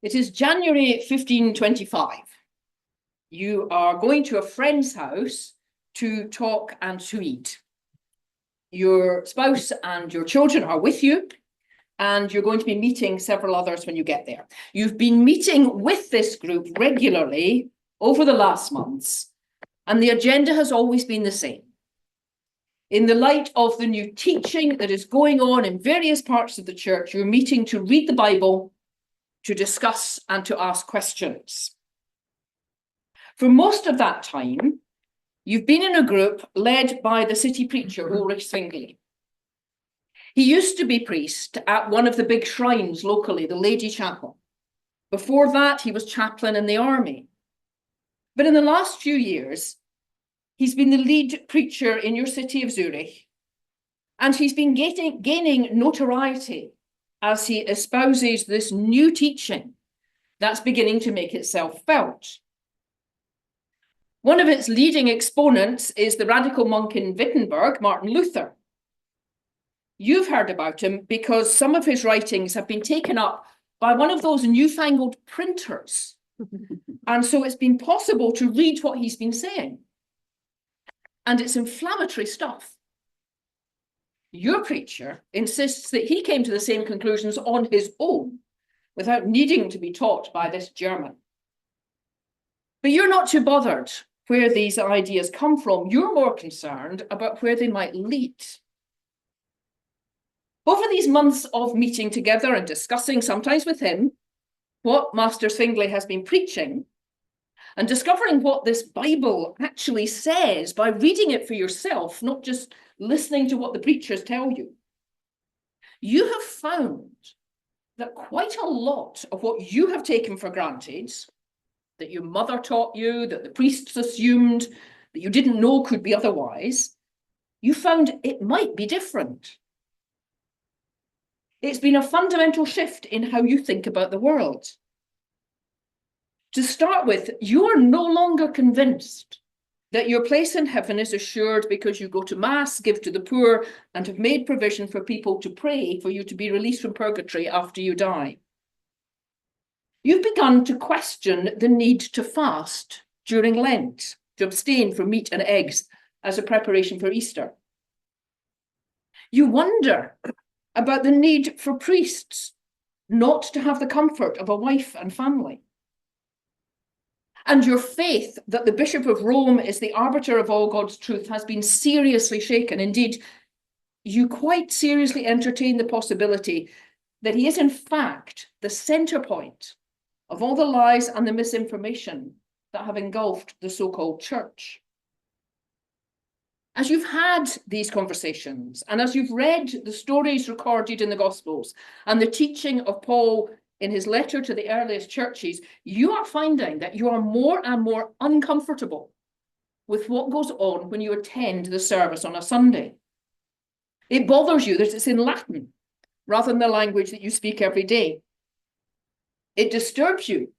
It is January 1525. You are going to a friend's house to talk and to eat. Your spouse and your children are with you, and you're going to be meeting several others when you get there. You've been meeting with this group regularly over the last months, and the agenda has always been the same. In the light of the new teaching that is going on in various parts of the church, you're meeting to read the Bible, to discuss and to ask questions. For most of that time, you've been in a group led by the city preacher, Ulrich Zwingli. He used to be priest at one of the big shrines locally, the Lady Chapel. Before that, he was chaplain in the army. But in the last few years, he's been the lead preacher in your city of Zurich, and he's been gaining notoriety as he espouses this new teaching that's beginning to make itself felt. One of its leading exponents is the radical monk in Wittenberg, Martin Luther. You've heard about him because some of his writings have been taken up by one of those newfangled printers. And so it's been possible to read what he's been saying. And it's inflammatory stuff. Your preacher insists that he came to the same conclusions on his own without needing to be taught by this German. But you're not too bothered where these ideas come from. You're more concerned about where they might lead. Over these months of meeting together and discussing, sometimes with him, what Master Zwingli has been preaching, and discovering what this Bible actually says by reading it for yourself, not just listening to what the preachers tell you, you have found that quite a lot of what you have taken for granted, that your mother taught you, that the priests assumed, that you didn't know could be otherwise, you found it might be different. It's been a fundamental shift in how you think about the world. To start with, you are no longer convinced that your place in heaven is assured because you go to Mass, give to the poor, and have made provision for people to pray for you to be released from purgatory after you die. You've begun to question the need to fast during Lent, to abstain from meat and eggs as a preparation for Easter. You wonder about the need for priests not to have the comfort of a wife and family. And your faith that the Bishop of Rome is the arbiter of all God's truth has been seriously shaken. Indeed, you quite seriously entertain the possibility that he is in fact the centre point of all the lies and the misinformation that have engulfed the so-called church. As you've had these conversations, and as you've read the stories recorded in the Gospels and the teaching of Paul in his letter to the earliest churches, you are finding that you are more and more uncomfortable with what goes on when you attend the service on a Sunday. It bothers you that it's in Latin rather than the language that you speak every day. It disturbs you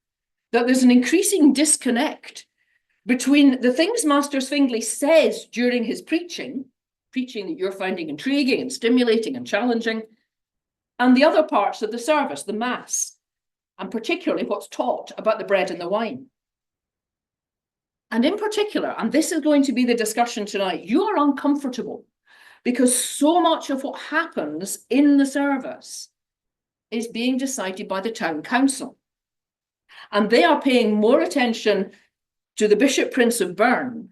that there's an increasing disconnect between the things Master Zwingli says during his preaching that you're finding intriguing and stimulating and challenging, and the other parts of the service, the Mass, and particularly what's taught about the bread and the wine. And in particular, and this is going to be the discussion tonight, you are uncomfortable because so much of what happens in the service is being decided by the town council. And they are paying more attention to the Bishop Prince of Bern,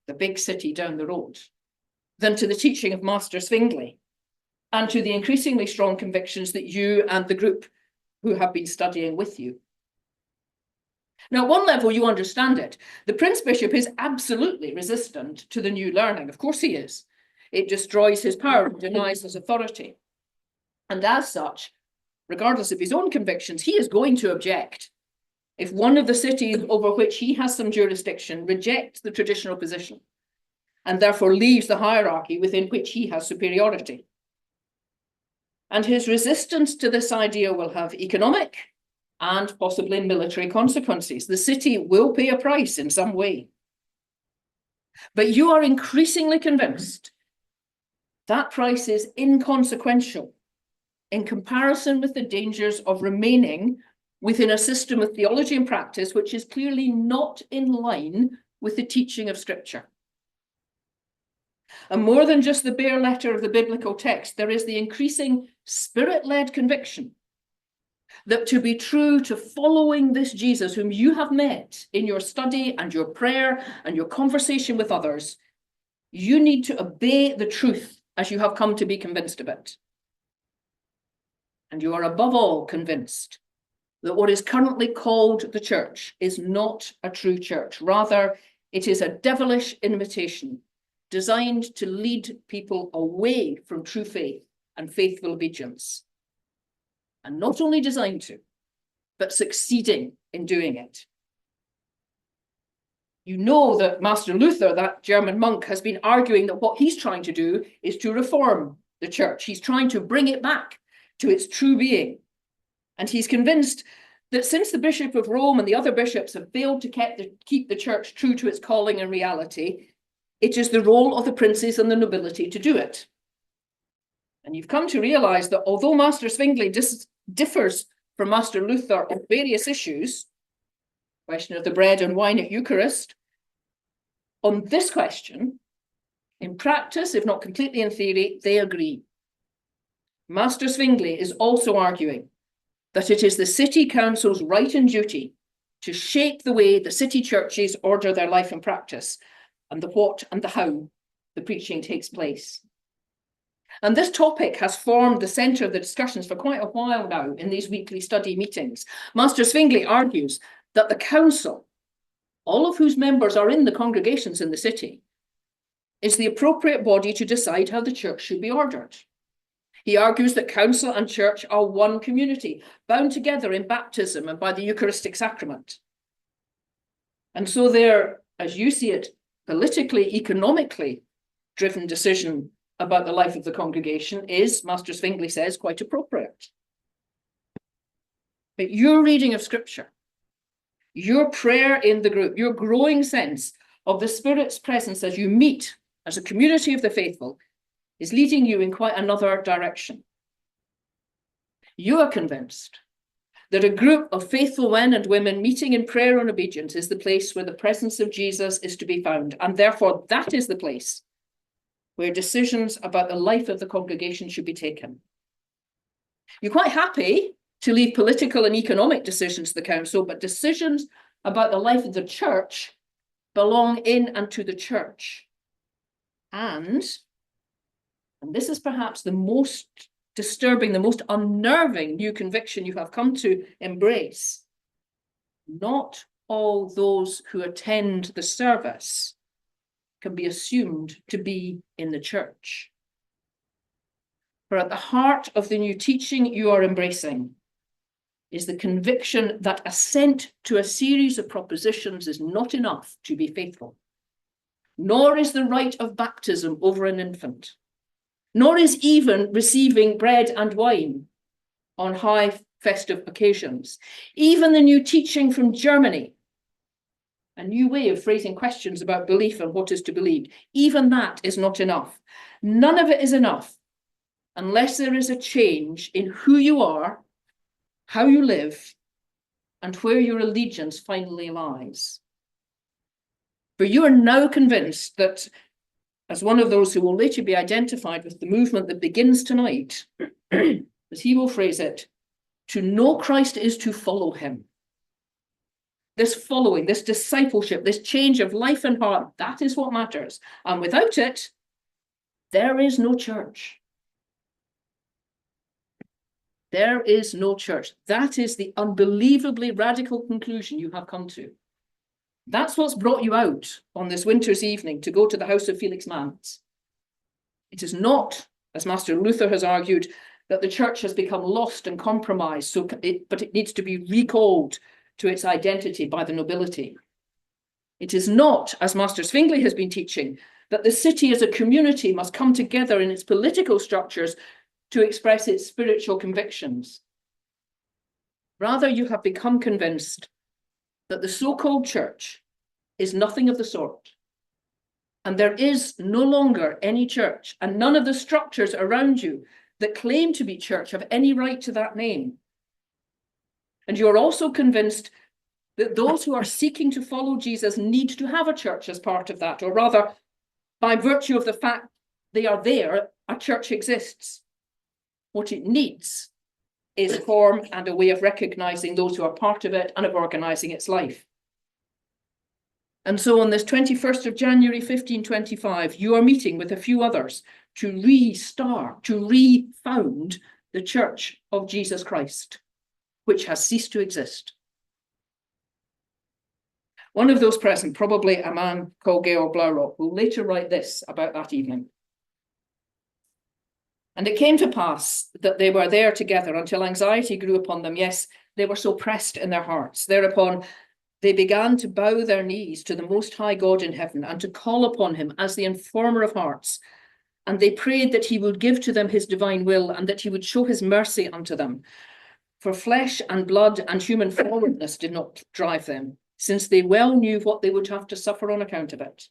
the big city down the road, than to the teaching of Master Zwingli, and to the increasingly strong convictions that you and the group who have been studying with you. Now, at one level, you understand it. The Prince Bishop is absolutely resistant to the new learning. Of course he is. It destroys his power and denies his authority. And as such, regardless of his own convictions, he is going to object if one of the cities over which he has some jurisdiction rejects the traditional position and therefore leaves the hierarchy within which he has superiority. And his resistance to this idea will have economic and possibly military consequences. The city will pay a price in some way. But you are increasingly convinced that price is inconsequential in comparison with the dangers of remaining within a system of theology and practice which is clearly not in line with the teaching of Scripture. And more than just the bare letter of the biblical text, there is the increasing spirit-led conviction that to be true to following this Jesus whom you have met in your study and your prayer and your conversation with others, you need to obey the truth as you have come to be convinced of it. And you are above all convinced that what is currently called the church is not a true church. Rather, it is a devilish invitation designed to lead people away from true faith and faithful obedience. And not only designed to, but succeeding in doing it. You know that Master Luther, that German monk, has been arguing that what he's trying to do is to reform the church. He's trying to bring it back to its true being. And he's convinced that since the Bishop of Rome and the other bishops have failed to keep the church true to its calling and reality, it is the role of the princes and the nobility to do it. And you've come to realize that although Master Zwingli differs from Master Luther on various issues, question of the bread and wine at Eucharist, on this question, in practice, if not completely in theory, they agree. Master Zwingli is also arguing that it is the city council's right and duty to shape the way the city churches order their life and practice, and the what and the how the preaching takes place. And this topic has formed the centre of the discussions for quite a while now in these weekly study meetings. Master Zwingli argues that the council, all of whose members are in the congregations in the city, is the appropriate body to decide how the church should be ordered. He argues that council and church are one community, bound together in baptism and by the Eucharistic sacrament. And so their, as you see it, politically, economically driven decision about the life of the congregation is, Master Zwingli says, quite appropriate. But your reading of Scripture, your prayer in the group, your growing sense of the Spirit's presence as you meet as a community of the faithful is leading you in quite another direction. You are convinced that a group of faithful men and women meeting in prayer and obedience is the place where the presence of Jesus is to be found, and therefore that is the place where decisions about the life of the congregation should be taken. You're quite happy to leave political and economic decisions to the council, but decisions about the life of the church belong in and to the church. And this is perhaps the most disturbing, the most unnerving new conviction you have come to embrace. Not all those who attend the service can be assumed to be in the church. For at the heart of the new teaching you are embracing is the conviction that assent to a series of propositions is not enough to be faithful, nor is the rite of baptism over an infant, nor is even receiving bread and wine on high festive occasions. Even the new teaching from Germany, a new way of phrasing questions about belief and what is to believe, even that is not enough. None of it is enough unless there is a change in who you are, how you live, and where your allegiance finally lies. For you are now convinced that, as one of those who will later be identified with the movement that begins tonight, as he will phrase it, to know Christ is to follow him. This following, this discipleship, this change of life and heart, that is what matters. And without it, there is no church. There is no church. That is the unbelievably radical conclusion you have come to. That's what's brought you out on this winter's evening to go to the house of Felix Manz. It is not, as Master Luther has argued, that the church has become lost and compromised, but it needs to be recalled to its identity by the nobility. It is not, as Master Zwingli has been teaching, that the city as a community must come together in its political structures to express its spiritual convictions. Rather, you have become convinced that the so-called church is nothing of the sort. And there is no longer any church, and none of the structures around you that claim to be church have any right to that name. And you're also convinced that those who are seeking to follow Jesus need to have a church as part of that, or rather, by virtue of the fact they are there, a church exists. What it needs is form and a way of recognizing those who are part of it and of organizing its life. And so on this 21st of January, 1525, you are meeting with a few others to restart, to refound the Church of Jesus Christ, which has ceased to exist. One of those present, probably a man called Georg Blaurock, will later write this about that evening. And it came to pass that they were there together until anxiety grew upon them. Yes, they were so pressed in their hearts. Thereupon they began to bow their knees to the Most High God in heaven and to call upon him as the informer of hearts. And they prayed that he would give to them his divine will and that he would show his mercy unto them. For flesh and blood and human forwardness did not drive them, since they well knew what they would have to suffer on account of it.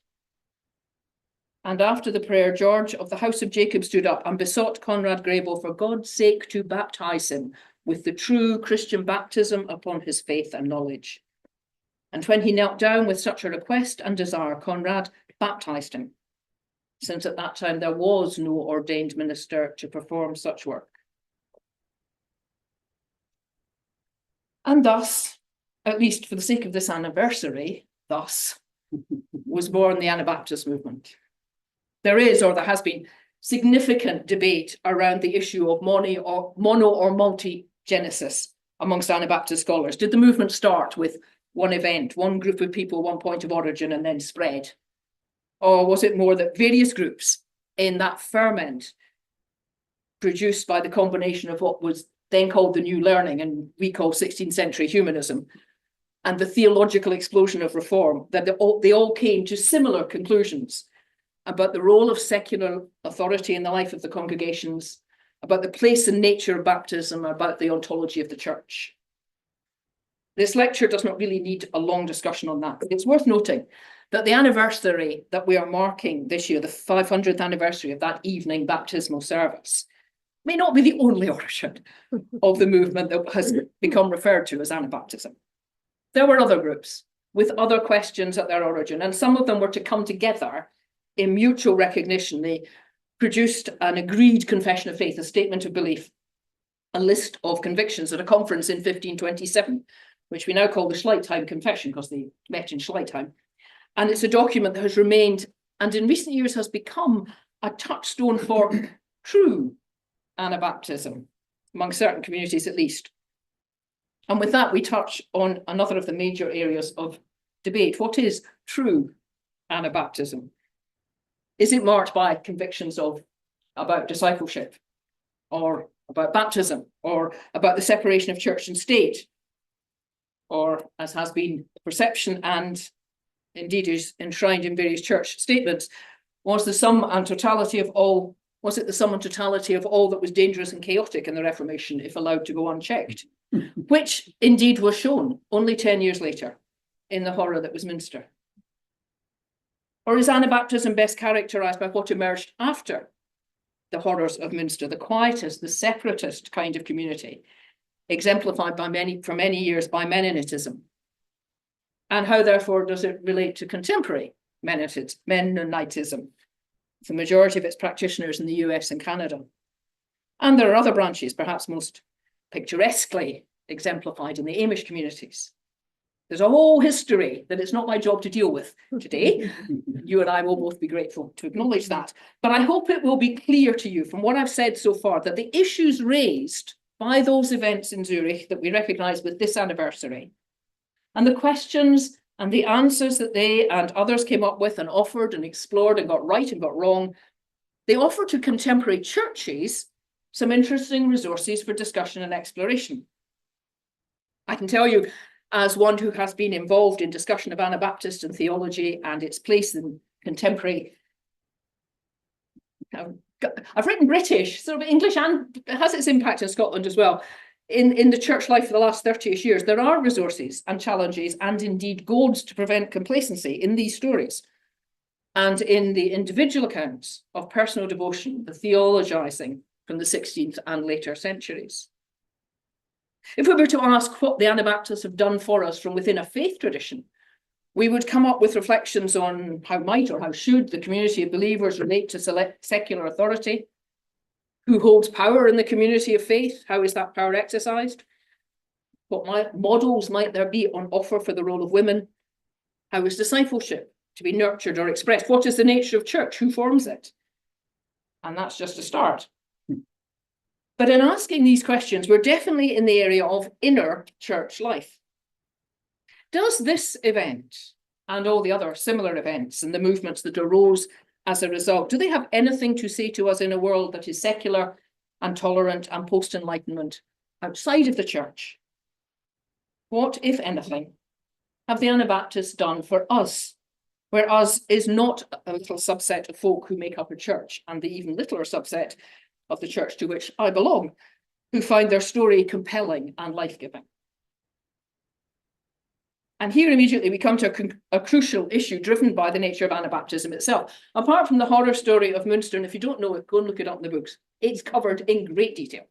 And after the prayer, George of the House of Jacob stood up and besought Conrad Grebel for God's sake to baptize him with the true Christian baptism upon his faith and knowledge. And when he knelt down with such a request and desire, Conrad baptized him, since at that time there was no ordained minister to perform such work. And thus, at least for the sake of this anniversary, thus was born the Anabaptist movement. There is, or there has been, significant debate around the issue of mono or multi-genesis amongst Anabaptist scholars. Did the movement start with one event, one group of people, one point of origin, and then spread? Or was it more that various groups in that ferment produced by the combination of what was then called the New Learning and we call 16th century humanism and the theological explosion of reform, that they all came to similar conclusions about the role of secular authority in the life of the congregations, about the place and nature of baptism, about the ontology of the church. This lecture does not really need a long discussion on that, but it's worth noting that the anniversary that we are marking this year, the 500th anniversary of that evening baptismal service, may not be the only origin of the movement that has become referred to as Anabaptism. There were other groups with other questions at their origin, and some of them were to come together in mutual recognition. They produced an agreed confession of faith, a statement of belief, a list of convictions at a conference in 1527, which we now call the Schleitheim Confession because they met in Schleitheim. And it's a document that has remained and in recent years has become a touchstone for true Anabaptism, among certain communities at least. And with that, we touch on another of the major areas of debate. What is true Anabaptism? Is it marked by convictions about discipleship, or about baptism, or about the separation of church and state, or, as has been the perception and indeed is enshrined in various church statements, was the sum and totality of all, was it the sum and totality of all that was dangerous and chaotic in the Reformation, if allowed to go unchecked? Which indeed was shown only 10 years later in the horror that was Minster. Or is Anabaptism best characterised by what emerged after the horrors of Minster, the quietist, the separatist kind of community, exemplified by for many years by Mennonitism? And how, therefore, does it relate to contemporary Mennonitism, the majority of its practitioners in the US and Canada? And there are other branches, perhaps most picturesquely exemplified in the Amish communities. There's a whole history that it's not my job to deal with today. You and I will both be grateful to acknowledge that. But I hope it will be clear to you from what I've said so far that the issues raised by those events in Zurich that we recognise with this anniversary, and the questions and the answers that they and others came up with and offered and explored and got right and got wrong, they offer to contemporary churches some interesting resources for discussion and exploration. I can tell you, as one who has been involved in discussion of Anabaptist and theology and its place in contemporary, I've written British, sort of English, and it has its impact in Scotland as well. In the church life for the last 30-ish years, there are resources and challenges and indeed goads to prevent complacency in these stories and in the individual accounts of personal devotion, the theologizing from the 16th and later centuries. If we were to ask what the Anabaptists have done for us from within a faith tradition, we would come up with reflections on how might or how should the community of believers relate to secular authority, who holds power in the community of faith, how is that power exercised, what models might there be on offer for the role of women, how is discipleship to be nurtured or expressed, what is the nature of church, who forms it? And that's just a start. But in asking these questions, we're definitely in the area of inner church life. Does this event and all the other similar events and the movements that arose as a result, do they have anything to say to us in a world that is secular and tolerant and post-Enlightenment outside of the church? What, if anything, have the Anabaptists done for us, where us is not a little subset of folk who make up a church, and the even littler subset of the church to which I belong, who find their story compelling and life-giving? And here immediately we come to a crucial issue driven by the nature of Anabaptism itself. Apart from the horror story of Munster, and if you don't know it, go and look it up in the books. It's covered in great detail.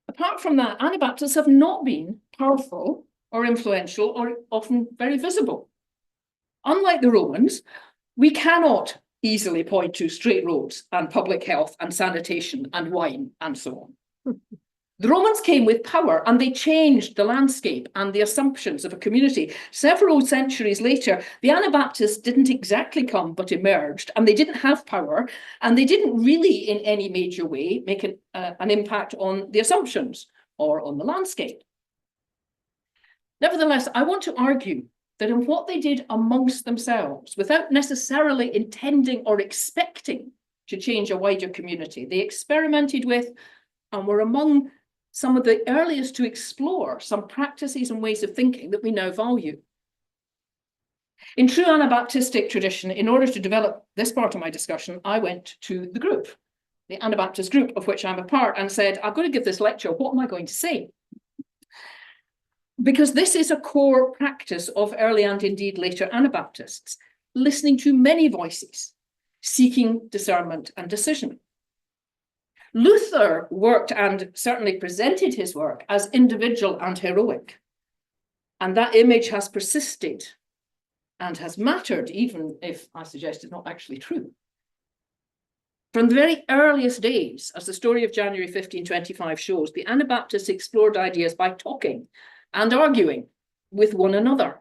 Apart from that, Anabaptists have not been powerful or influential or often very visible. Unlike the Romans, we cannot easily point to straight roads and public health and sanitation and wine and so on. The Romans came with power and they changed the landscape and the assumptions of a community. Several centuries later, the Anabaptists didn't exactly come but emerged, and they didn't have power, and they didn't really in any major way make an impact on the assumptions or on the landscape. Nevertheless, I want to argue that in what they did amongst themselves, without necessarily intending or expecting to change a wider community, they experimented with and were among some of the earliest to explore some practices and ways of thinking that we now value. In true Anabaptistic tradition, in order to develop this part of my discussion, I went to the group, the Anabaptist group of which I'm a part, and said, I've got to give this lecture, what am I going to say? Because this is a core practice of early and indeed later Anabaptists, listening to many voices, seeking discernment and decision. Luther worked and certainly presented his work as individual and heroic. And that image has persisted and has mattered, even if I suggest it's not actually true. From the very earliest days, as the story of January 1525 shows, the Anabaptists explored ideas by talking and arguing with one another.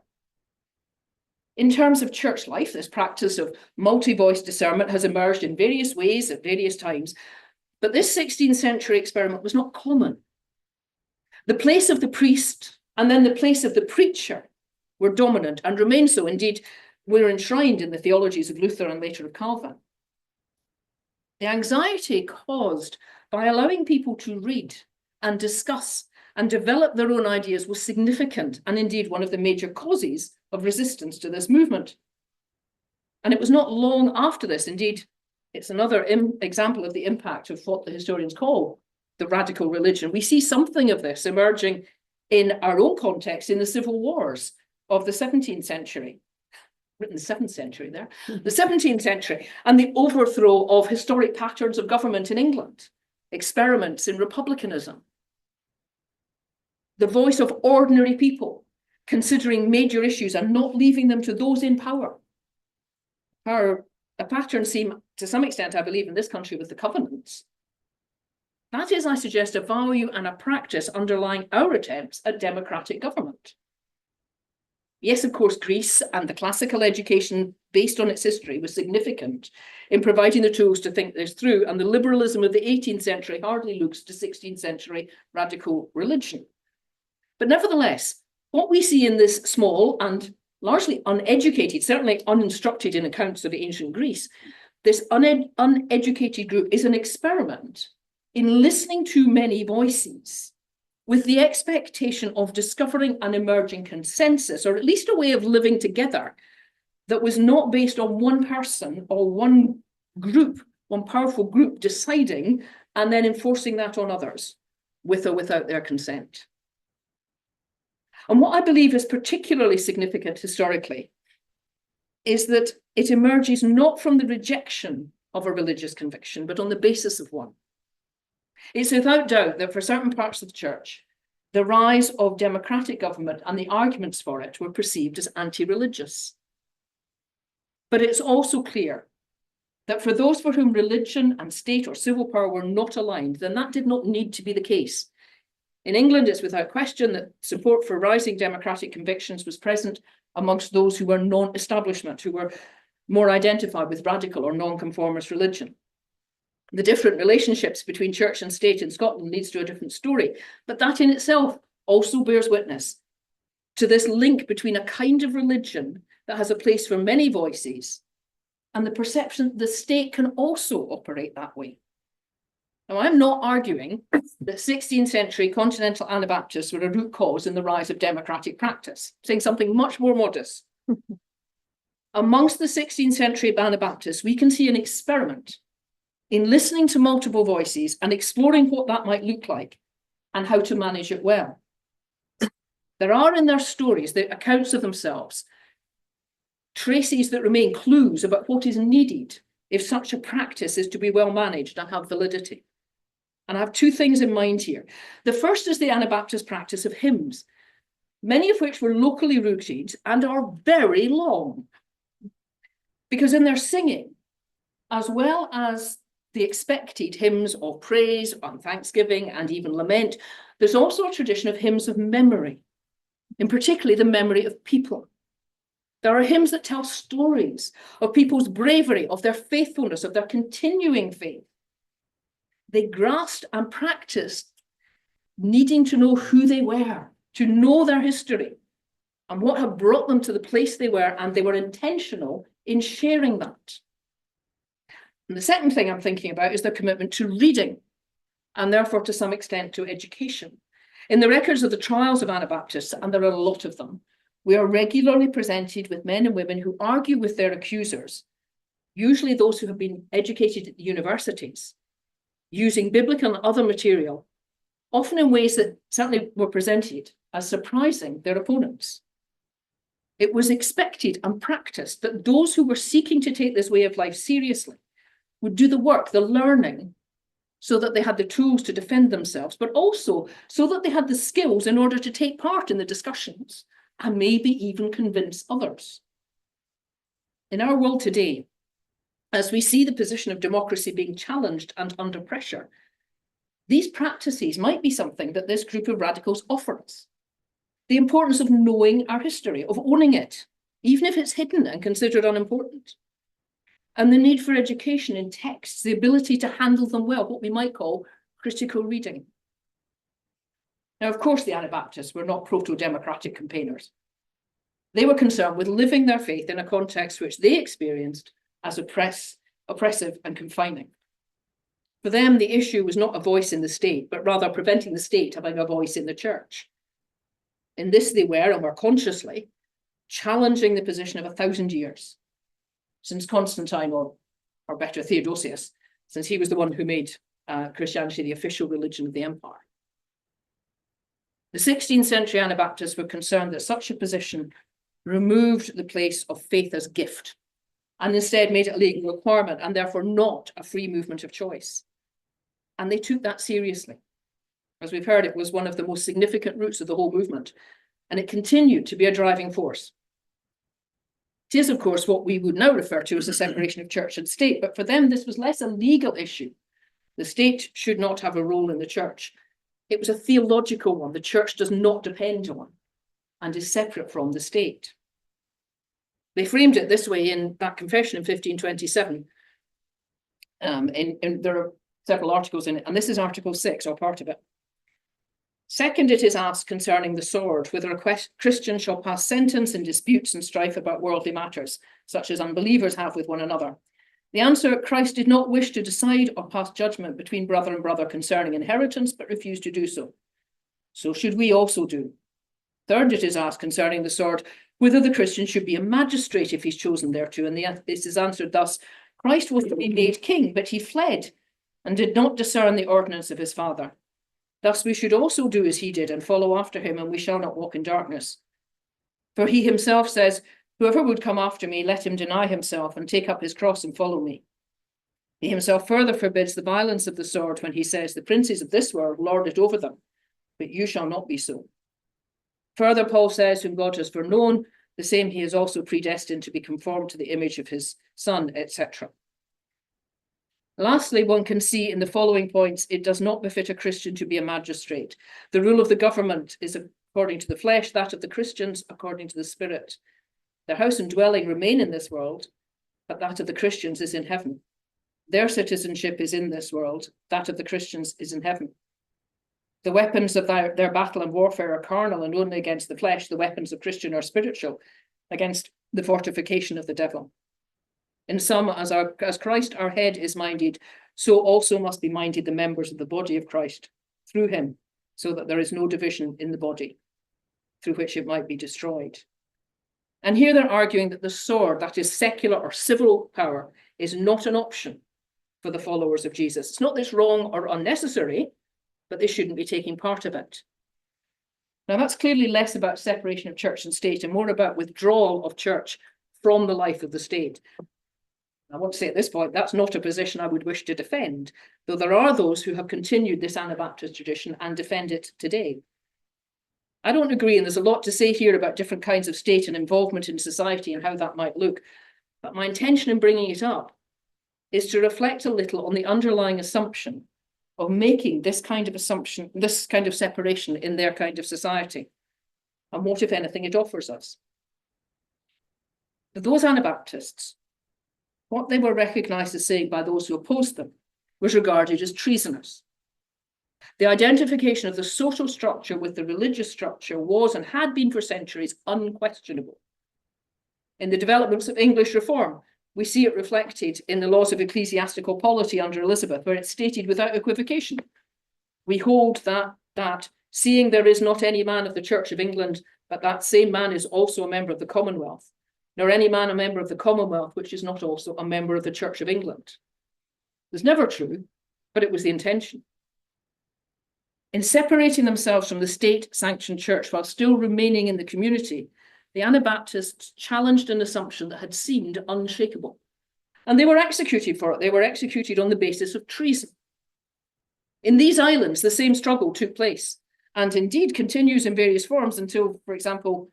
In terms of church life, this practice of multi-voice discernment has emerged in various ways at various times. But this 16th century experiment was not common. The place of the priest and then the place of the preacher were dominant and remain so. Indeed, were enshrined in the theologies of Luther and later of Calvin. The anxiety caused by allowing people to read and discuss and develop their own ideas was significant, and indeed one of the major causes of resistance to this movement. And it was not long after this, indeed, it's another example of the impact of what the historians call the radical religion. We see something of this emerging in our own context in the civil wars of the 17th century, written the 7th century there, the 17th century, and the overthrow of historic patterns of government in England, experiments in republicanism, the voice of ordinary people considering major issues and not leaving them to those in power. A pattern seen to some extent, I believe, in this country with the covenants. That is, I suggest, a value and a practice underlying our attempts at democratic government. Yes, of course, Greece and the classical education based on its history was significant in providing the tools to think this through, and the liberalism of the 18th century hardly looks to 16th century radical religion. But nevertheless, what we see in this small and largely uneducated, certainly uninstructed in accounts of ancient Greece, this uneducated group is an experiment in listening to many voices with the expectation of discovering an emerging consensus, or at least a way of living together that was not based on one person or one group, one powerful group deciding and then enforcing that on others with or without their consent. And what I believe is particularly significant historically is that it emerges not from the rejection of a religious conviction, but on the basis of one. It's without doubt that for certain parts of the church, the rise of democratic government and the arguments for it were perceived as anti-religious. But it's also clear that for those for whom religion and state or civil power were not aligned, then that did not need to be the case. In England, it's without question that support for rising democratic convictions was present amongst those who were non-establishment, who were more identified with radical or non-conformist religion. The different relationships between church and state in Scotland leads to a different story, but that in itself also bears witness to this link between a kind of religion that has a place for many voices and the perception that the state can also operate that way. Now, I'm not arguing that 16th century continental Anabaptists were a root cause in the rise of democratic practice, saying something much more modest. Amongst the 16th century Anabaptists, we can see an experiment in listening to multiple voices and exploring what that might look like and how to manage it well. There are in their stories, the accounts of themselves, traces that remain clues about what is needed if such a practice is to be well managed and have validity. And I have two things in mind here. The first is the Anabaptist practice of hymns, many of which were locally rooted and are very long. Because in their singing, as well as the expected hymns of praise and thanksgiving and even lament, there's also a tradition of hymns of memory, in particularly the memory of people. There are hymns that tell stories of people's bravery, of their faithfulness, of their continuing faith. They grasped and practiced needing to know who they were, to know their history and what had brought them to the place they were, and they were intentional in sharing that. And the second thing I'm thinking about is their commitment to reading, and therefore to some extent to education. In the records of the trials of Anabaptists, and there are a lot of them, we are regularly presented with men and women who argue with their accusers, usually those who have been educated at the universities, using biblical and other material, often in ways that certainly were presented as surprising their opponents. It was expected and practiced that those who were seeking to take this way of life seriously would do the work, the learning, so that they had the tools to defend themselves, but also so that they had the skills in order to take part in the discussions and maybe even convince others. In our world today, as we see the position of democracy being challenged and under pressure, these practices might be something that this group of radicals offer us. The importance of knowing our history, of owning it, even if it's hidden and considered unimportant. And the need for education in texts, the ability to handle them well, what we might call critical reading. Now, of course, the Anabaptists were not proto-democratic campaigners. They were concerned with living their faith in a context which they experienced as oppressive and confining. For them, the issue was not a voice in the state, but rather preventing the state having a voice in the church. In this they were, and were consciously, challenging the position of 1,000 years, since Constantine, or better, Theodosius, since he was the one who made Christianity the official religion of the empire. The 16th century Anabaptists were concerned that such a position removed the place of faith as gift, and instead made it a legal requirement, and therefore not a free movement of choice. And they took that seriously. As we've heard, it was one of the most significant roots of the whole movement, and it continued to be a driving force. It is, of course, what we would now refer to as the separation of church and state, but for them, this was less a legal issue. The state should not have a role in the church. It was a theological one. The church does not depend on and is separate from the state. They framed it this way in that confession in 1527. There are several articles in it, and this is Article 6, or part of it. Second, it is asked concerning the sword, whether a Christian shall pass sentence in disputes and strife about worldly matters, such as unbelievers have with one another. The answer: Christ did not wish to decide or pass judgment between brother and brother concerning inheritance, but refused to do so. So should we also do. Third, it is asked concerning the sword, whether the Christian should be a magistrate if he's chosen thereto, and this is answered thus: Christ was to be made king, but he fled and did not discern the ordinance of his Father. Thus we should also do as he did and follow after him, and we shall not walk in darkness. For he himself says, whoever would come after me, let him deny himself and take up his cross and follow me. He himself further forbids the violence of the sword when he says, the princes of this world lord it over them, but you shall not be so. Further, Paul says, whom God has foreknown, the same he has also predestined to be conformed to the image of his Son, etc. Lastly, one can see in the following points, it does not befit a Christian to be a magistrate. The rule of the government is according to the flesh, that of the Christians according to the Spirit. Their house and dwelling remain in this world, but that of the Christians is in heaven. Their citizenship is in this world, that of the Christians is in heaven. The weapons of their battle and warfare are carnal and only against the flesh. The weapons of Christian are spiritual, against the fortification of the devil. In sum, as Christ our head is minded, so also must be minded the members of the body of Christ through him, so that there is no division in the body through which it might be destroyed. And here they're arguing that the sword, that is secular or civil power, is not an option for the followers of Jesus. It's not that it's wrong or unnecessary, but they shouldn't be taking part of it. Now, that's clearly less about separation of church and state and more about withdrawal of church from the life of the state. I want to say at this point, that's not a position I would wish to defend, though there are those who have continued this Anabaptist tradition and defend it today. I don't agree, and there's a lot to say here about different kinds of state and involvement in society and how that might look, but my intention in bringing it up is to reflect a little on the underlying assumption of making this kind of assumption, this kind of separation in their kind of society, and what, if anything, it offers us. For those Anabaptists, what they were recognised as saying by those who opposed them was regarded as treasonous. The identification of the social structure with the religious structure was and had been for centuries unquestionable. In the developments of English reform, we see it reflected in the laws of ecclesiastical polity under Elizabeth, where it's stated without equivocation, we hold that seeing there is not any man of the Church of England, but that same man is also a member of the Commonwealth, nor any man a member of the Commonwealth, which is not also a member of the Church of England. It was never true, but it was the intention. In separating themselves from the state-sanctioned church while still remaining in the community, the Anabaptists challenged an assumption that had seemed unshakable. And they were executed for it. They were executed on the basis of treason. In these islands, the same struggle took place, and indeed continues in various forms until, for example,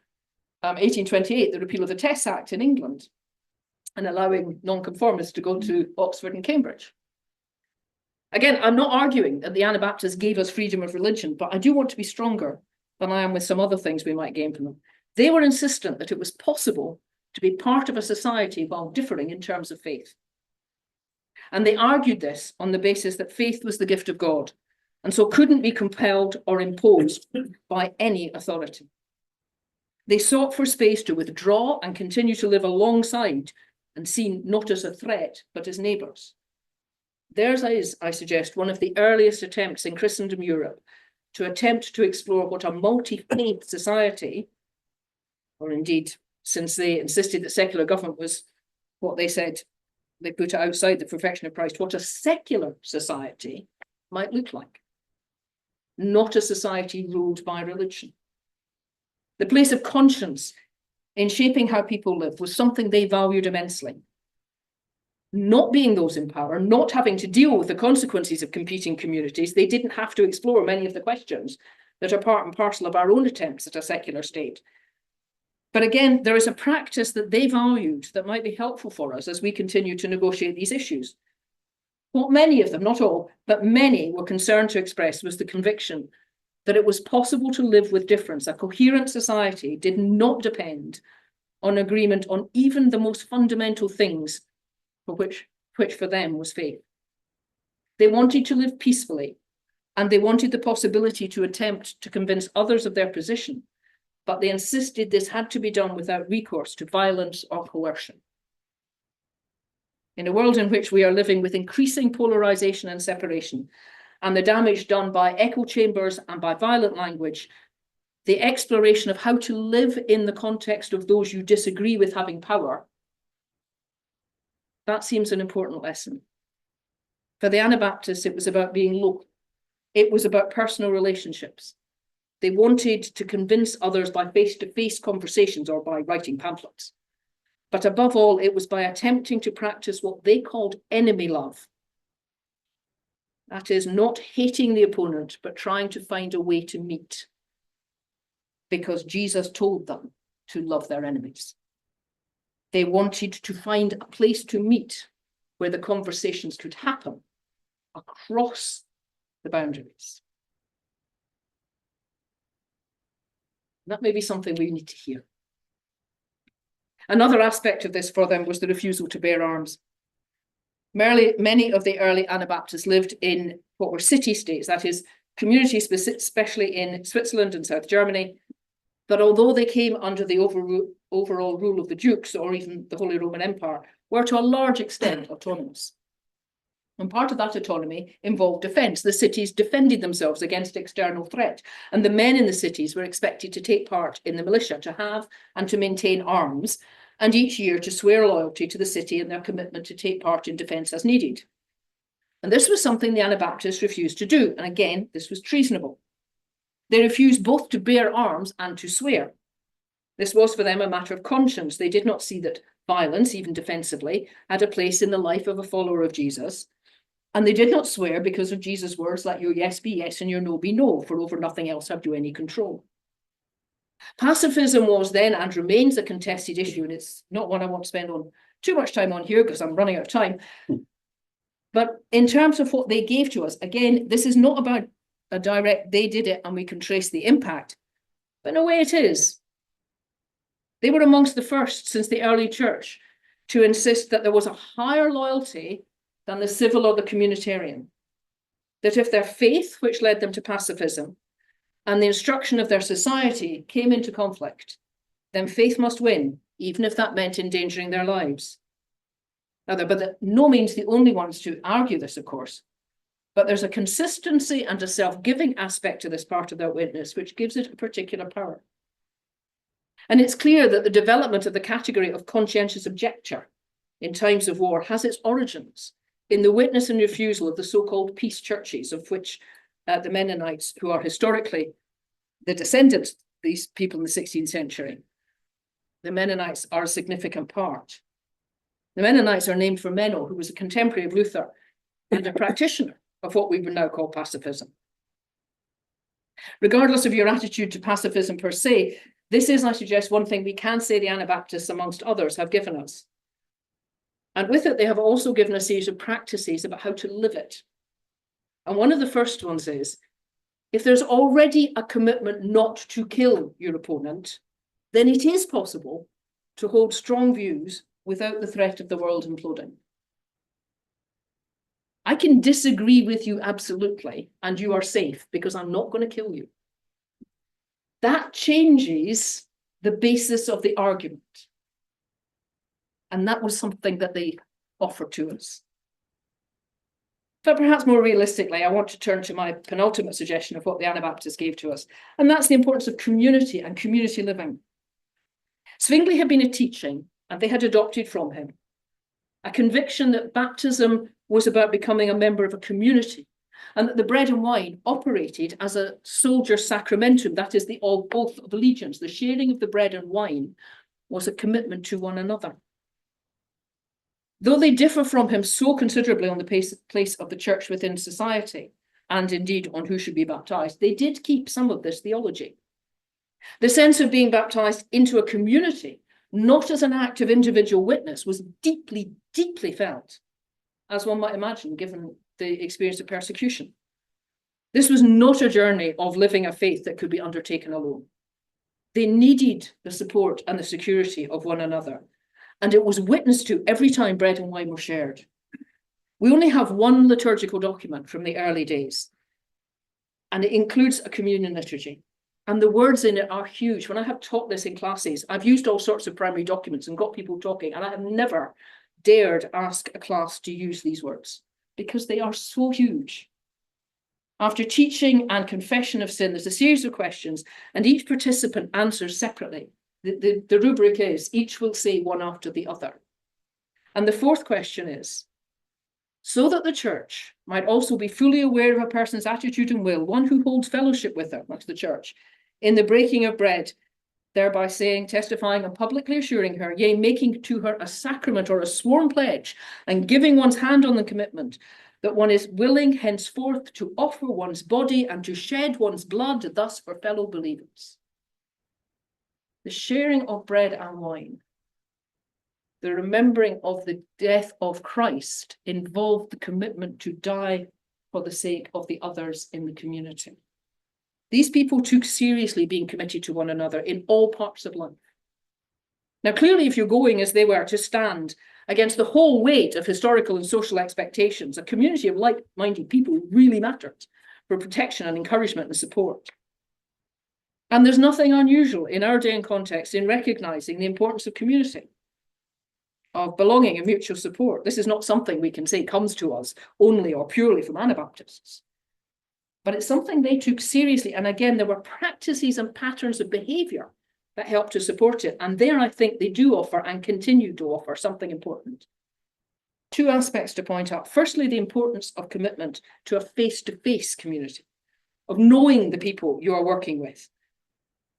1828, the repeal of the Test Act in England, and allowing nonconformists to go to Oxford and Cambridge. Again, I'm not arguing that the Anabaptists gave us freedom of religion, but I do want to be stronger than I am with some other things we might gain from them. They were insistent that it was possible to be part of a society while differing in terms of faith. And they argued this on the basis that faith was the gift of God, and so couldn't be compelled or imposed by any authority. They sought for space to withdraw and continue to live alongside and seen not as a threat, but as neighbours. Theirs is, I suggest, one of the earliest attempts in Christendom Europe to attempt to explore what a multi-faith society, or indeed, since they insisted that secular government was what they said, they put it outside the perfection of Christ, what a secular society might look like. Not a society ruled by religion. The place of conscience in shaping how people live was something they valued immensely. Not being those in power, not having to deal with the consequences of competing communities, they didn't have to explore many of the questions that are part and parcel of our own attempts at a secular state. But again, there is a practice that they valued that might be helpful for us as we continue to negotiate these issues. What many of them, not all, but many were concerned to express was the conviction that it was possible to live with difference. A coherent society did not depend on agreement on even the most fundamental things, for which for them was faith. They wanted to live peacefully, and they wanted the possibility to attempt to convince others of their position, but they insisted this had to be done without recourse to violence or coercion. In a world in which we are living with increasing polarization and separation, and the damage done by echo chambers and by violent language, the exploration of how to live in the context of those you disagree with having power, that seems an important lesson. For the Anabaptists, it was about being local. It was about personal relationships. They wanted to convince others by face-to-face conversations or by writing pamphlets. But above all, it was by attempting to practice what they called enemy love That is, not hating the opponent, but trying to find a way to meet, because Jesus told them to love their enemies. They wanted to find a place to meet where the conversations could happen across the boundaries. That may be something we need to hear. Another aspect of this for them was the refusal to bear arms. Many of the early Anabaptists lived in what were city-states, that is, communities, especially in Switzerland and South Germany. But although they came under the overall rule of the dukes or even the Holy Roman Empire, were to a large extent autonomous. And part of that autonomy involved defence. The cities defended themselves against external threat, and the men in the cities were expected to take part in the militia, to have and to maintain arms, and each year to swear loyalty to the city and their commitment to take part in defence as needed. And this was something the Anabaptists refused to do, and again, this was treasonable. They refused both to bear arms and to swear. This was for them a matter of conscience. They did not see that violence, even defensively, had a place in the life of a follower of Jesus. And they did not swear because of Jesus' words, let your yes be yes and your no be no, for over nothing else have you any control. Pacifism was then and remains a contested issue, and it's not one I want to spend too much time on here because I'm running out of time. But in terms of what they gave to us, again, this is not about a direct, they did it and we can trace the impact. But in a way it is. They were amongst the first since the early church to insist that there was a higher loyalty than the civil or the communitarian. That if their faith, which led them to pacifism, and the instruction of their society came into conflict, then faith must win, even if that meant endangering their lives. Now, they're by no means the only ones to argue this, of course, but there's a consistency and a self-giving aspect to this part of their witness, which gives it a particular power. And it's clear that the development of the category of conscientious objector in times of war has its origins in the witness and refusal of the so-called peace churches, of which the Mennonites, who are historically the descendants of these people in the 16th century, the Mennonites are a significant part. The Mennonites are named for Menno, who was a contemporary of Luther and a practitioner of what we would now call pacifism. Regardless of your attitude to pacifism per se, this is, I suggest, one thing we can say the Anabaptists, amongst others, have given us. And with it, they have also given a series of practices about how to live it. And one of the first ones is, if there's already a commitment not to kill your opponent, then it is possible to hold strong views without the threat of the world imploding. I can disagree with you absolutely, and you are safe because I'm not going to kill you. That changes the basis of the argument. And that was something that they offered to us. But perhaps more realistically, I want to turn to my penultimate suggestion of what the Anabaptists gave to us, and that's the importance of community and community living. Zwingli had been a teaching, and they had adopted from him a conviction that baptism was about becoming a member of a community, and that the bread and wine operated as a soldier sacramentum, that is the oath of allegiance. The sharing of the bread and wine was a commitment to one another. Though they differ from him so considerably on the place of the church within society, and indeed on who should be baptized, they did keep some of this theology. The sense of being baptized into a community, not as an act of individual witness, was deeply, deeply felt, as one might imagine, given the experience of persecution. This was not a journey of living a faith that could be undertaken alone. They needed the support and the security of one another, and it was witnessed to every time bread and wine were shared. We only have one liturgical document from the early days, and it includes a communion liturgy. And the words in it are huge. When I have taught this in classes, I've used all sorts of primary documents and got people talking, and I have never dared ask a class to use these words because they are so huge. After teaching and confession of sin, there's a series of questions, and each participant answers separately. The rubric is, each will say one after the other. And the fourth question is, so that the church might also be fully aware of a person's attitude and will, one who holds fellowship with her, that's the church, in the breaking of bread, thereby saying, testifying and publicly assuring her, yea, making to her a sacrament or a sworn pledge, and giving one's hand on the commitment, that one is willing henceforth to offer one's body and to shed one's blood thus for fellow believers. The sharing of bread and wine, the remembering of the death of Christ, involved the commitment to die for the sake of the others in the community. These people took seriously being committed to one another in all parts of life. Now, clearly, if you're going as they were to stand against the whole weight of historical and social expectations, a community of like-minded people really mattered for protection and encouragement and support. And there's nothing unusual in our day and context in recognizing the importance of community, of belonging and mutual support. This is not something we can say comes to us only or purely from Anabaptists, but it's something they took seriously. And again, there were practices and patterns of behavior that helped to support it. And there, I think they do offer and continue to offer something important. Two aspects to point out. Firstly, the importance of commitment to a face-to-face community, of knowing the people you are working with,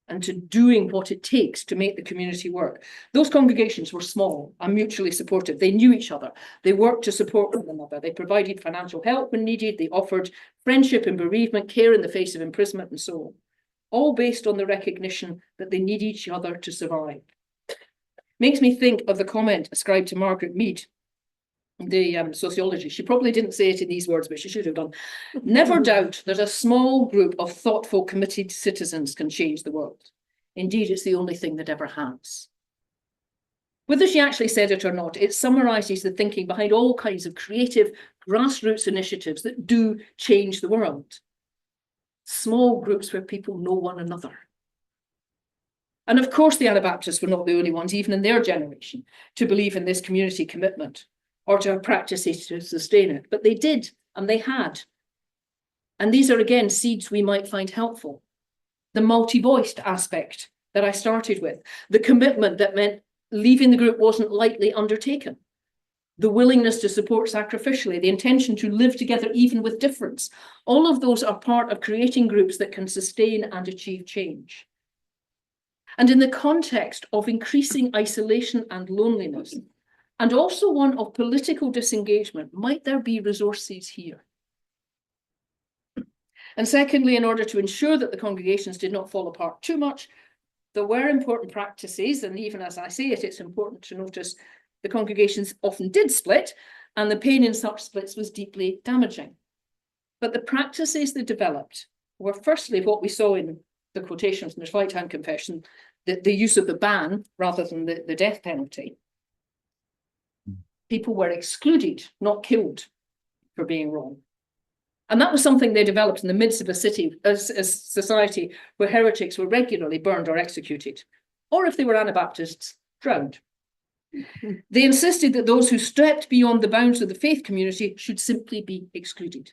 and to doing what it takes to make the community work. Those congregations were small and mutually supportive. They knew each other. They worked to support one another. They provided financial help when needed. They offered friendship in bereavement, care in the face of imprisonment, and so on. All based on the recognition that they need each other to survive. Makes me think of the comment ascribed to Margaret Mead, the sociologist. She probably didn't say it in these words, but she should have done. Never doubt that a small group of thoughtful, committed citizens can change the world. Indeed, it's the only thing that ever has. Whether she actually said it or not, it summarises the thinking behind all kinds of creative grassroots initiatives that do change the world. Small groups where people know one another. And of course, the Anabaptists were not the only ones, even in their generation, to believe in this community commitment or to have practices to sustain it. But they did, and they had. And these are, again, seeds we might find helpful. The multi-voiced aspect that I started with, the commitment that meant leaving the group wasn't lightly undertaken, the willingness to support sacrificially, the intention to live together even with difference. All of those are part of creating groups that can sustain and achieve change. And in the context of increasing isolation and loneliness, and also one of political disengagement, might there be resources here? And secondly, in order to ensure that the congregations did not fall apart too much, there were important practices, and even as I say it, it's important to notice the congregations often did split, and the pain in such splits was deeply damaging. But the practices they developed were firstly what we saw in the quotations in the Schleitheim Confession, the use of the ban rather than the death penalty. People were excluded, not killed, for being wrong. And that was something they developed in the midst of a society where heretics were regularly burned or executed, or if they were Anabaptists, drowned. They insisted that those who stepped beyond the bounds of the faith community should simply be excluded.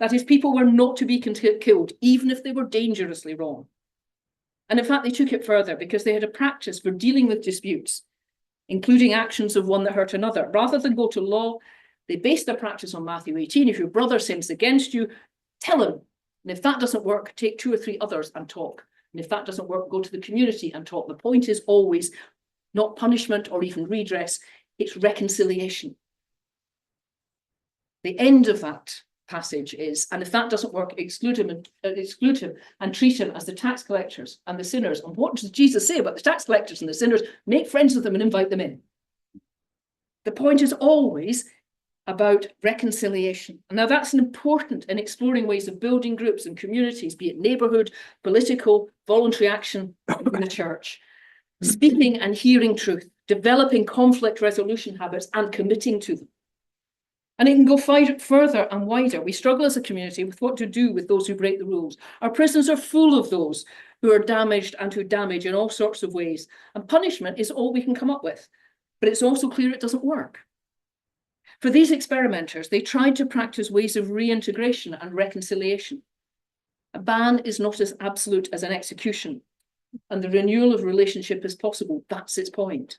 That is, people were not to be killed, even if they were dangerously wrong. And in fact, they took it further because they had a practice for dealing with disputes, including actions of one that hurt another. Rather than go to law, they based their practice on Matthew 18. If your brother sins against you, tell him. And if that doesn't work, take 2 or 3 others and talk. And if that doesn't work, go to the community and talk. The point is always not punishment or even redress, it's reconciliation. The end of that passage is, and if that doesn't work, exclude him and treat him as the tax collectors and the sinners. And what does Jesus say about the tax collectors and the sinners? Make friends with them and invite them in. The point is always about reconciliation. And now that's important in exploring ways of building groups and communities, be it neighbourhood, political, voluntary action in the church. Speaking and hearing truth, developing conflict resolution habits and committing to them. And it can go further and wider. We struggle as a community with what to do with those who break the rules. Our prisons are full of those who are damaged and who damage in all sorts of ways. And punishment is all we can come up with. But it's also clear it doesn't work. For these experimenters, they tried to practice ways of reintegration and reconciliation. A ban is not as absolute as an execution, and the renewal of relationship is possible. That's its point.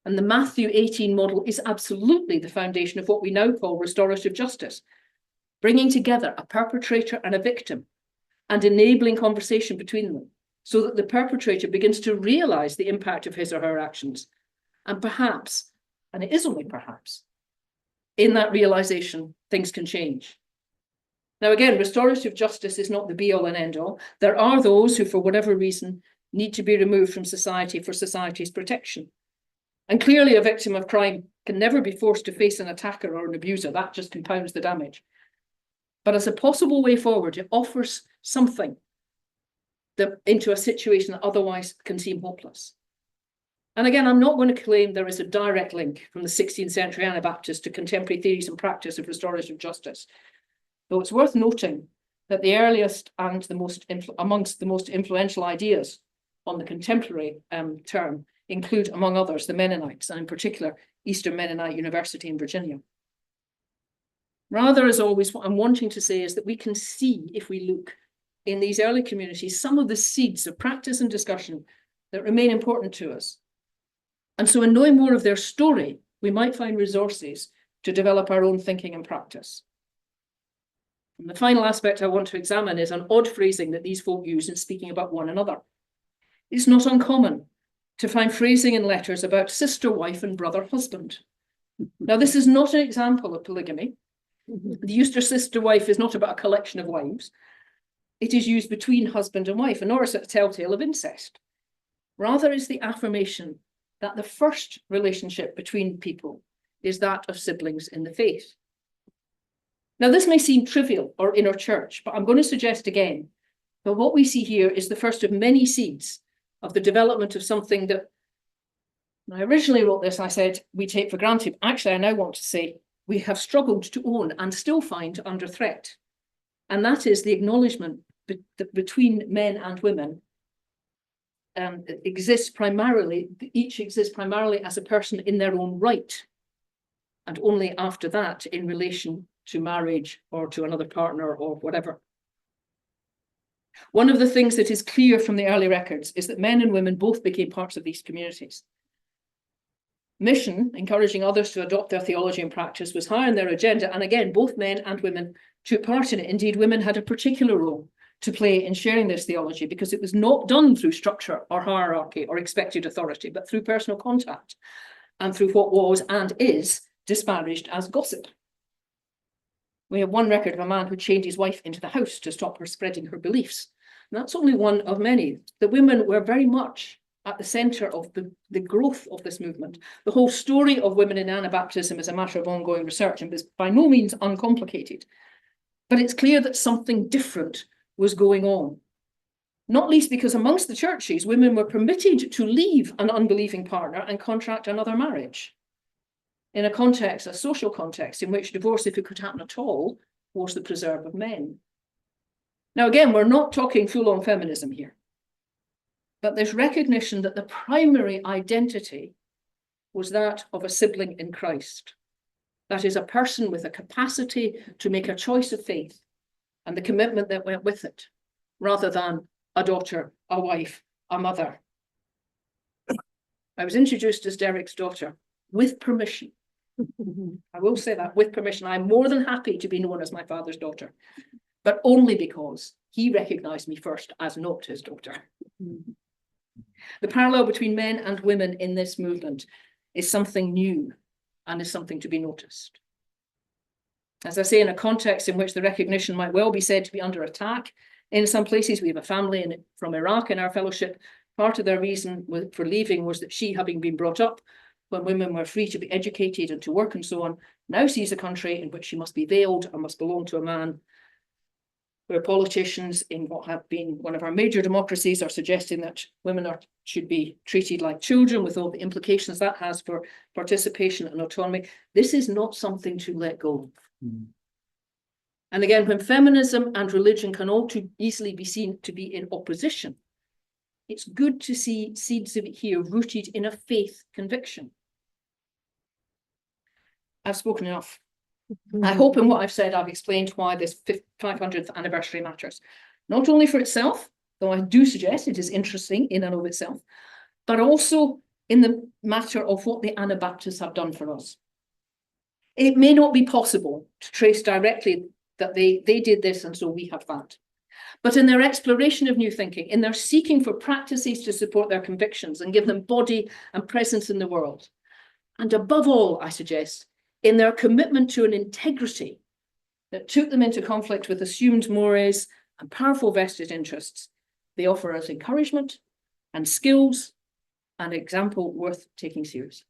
And the Matthew 18 model is absolutely the foundation of what we now call restorative justice, bringing together a perpetrator and a victim and enabling conversation between them so that the perpetrator begins to realize the impact of his or her actions. And perhaps, and it is only perhaps, in that realization, things can change. Now, again, restorative justice is not the be-all and end-all. There are those who, for whatever reason, need to be removed from society for society's protection. And clearly, a victim of crime can never be forced to face an attacker or an abuser. That just compounds the damage. But as a possible way forward, it offers something into a situation that otherwise can seem hopeless. And again, I'm not going to claim there is a direct link from the 16th century Anabaptists to contemporary theories and practice of restorative justice, though it's worth noting that the earliest and amongst the most influential ideas on the contemporary term include, among others, the Mennonites, and in particular, Eastern Mennonite University in Virginia. Rather, as always, what I'm wanting to say is that we can see, if we look in these early communities, some of the seeds of practice and discussion that remain important to us. And so in knowing more of their story, we might find resources to develop our own thinking and practice. And the final aspect I want to examine is an odd phrasing that these folk use in speaking about one another. It's not uncommon to find phrasing in letters about sister wife and brother husband. Now, this is not an example of polygamy. The use of sister wife is not about a collection of wives. It is used between husband and wife, and nor is it a telltale of incest. Rather, is the affirmation that the first relationship between people is that of siblings in the faith. Now, this may seem trivial or inner church, but I'm going to suggest again that what we see here is the first of many seeds of the development of something that, when I originally wrote this, I said we take for granted. Actually, I now want to say we have struggled to own and still find under threat. And that is the acknowledgement that between men and women exists primarily, each exists primarily as a person in their own right, and only after that in relation to marriage or to another partner or whatever. One of the things that is clear from the early records is that men and women both became parts of these communities. Mission, encouraging others to adopt their theology and practice, was high on their agenda, and again, both men and women took part in it. Indeed, women had a particular role to play in sharing this theology, because it was not done through structure or hierarchy or expected authority, but through personal contact and through what was and is disparaged as gossip. We have one record of a man who chained his wife into the house to stop her spreading her beliefs. And that's only one of many. The women were very much at the centre of the growth of this movement. The whole story of women in Anabaptism is a matter of ongoing research and is by no means uncomplicated. But it's clear that something different was going on, not least because amongst the churches, women were permitted to leave an unbelieving partner and contract another marriage in a context, a social context, in which divorce, if it could happen at all, was the preserve of men. Now, again, we're not talking full-on feminism here, but there's recognition that the primary identity was that of a sibling in Christ. That is, a person with a capacity to make a choice of faith and the commitment that went with it, rather than a daughter, a wife, a mother. I was introduced as Derek's daughter with permission. I will say that, with permission. I'm more than happy to be known as my father's daughter, but only because he recognised me first as not his daughter. The parallel between men and women in this movement is something new and is something to be noticed. As I say, in a context in which the recognition might well be said to be under attack, in some places we have a family from Iraq in our fellowship. Part of their reason for leaving was that she, having been brought up when women were free to be educated and to work and so on, now sees a country in which she must be veiled and must belong to a man, where politicians in what have been one of our major democracies are suggesting that women should be treated like children, with all the implications that has for participation and autonomy. This is not something to let go of. And again, when feminism and religion can all too easily be seen to be in opposition, it's good to see seeds of it here rooted in a faith conviction. I've spoken enough. I hope in what I've said, I've explained why this 500th anniversary matters. Not only for itself, though I do suggest it is interesting in and of itself, but also in the matter of what the Anabaptists have done for us. It may not be possible to trace directly that they did this and so we have that. But in their exploration of new thinking, in their seeking for practices to support their convictions and give them body and presence in the world, and above all, I suggest, in their commitment to an integrity that took them into conflict with assumed mores and powerful vested interests. They offer us encouragement and skills, an example worth taking seriously.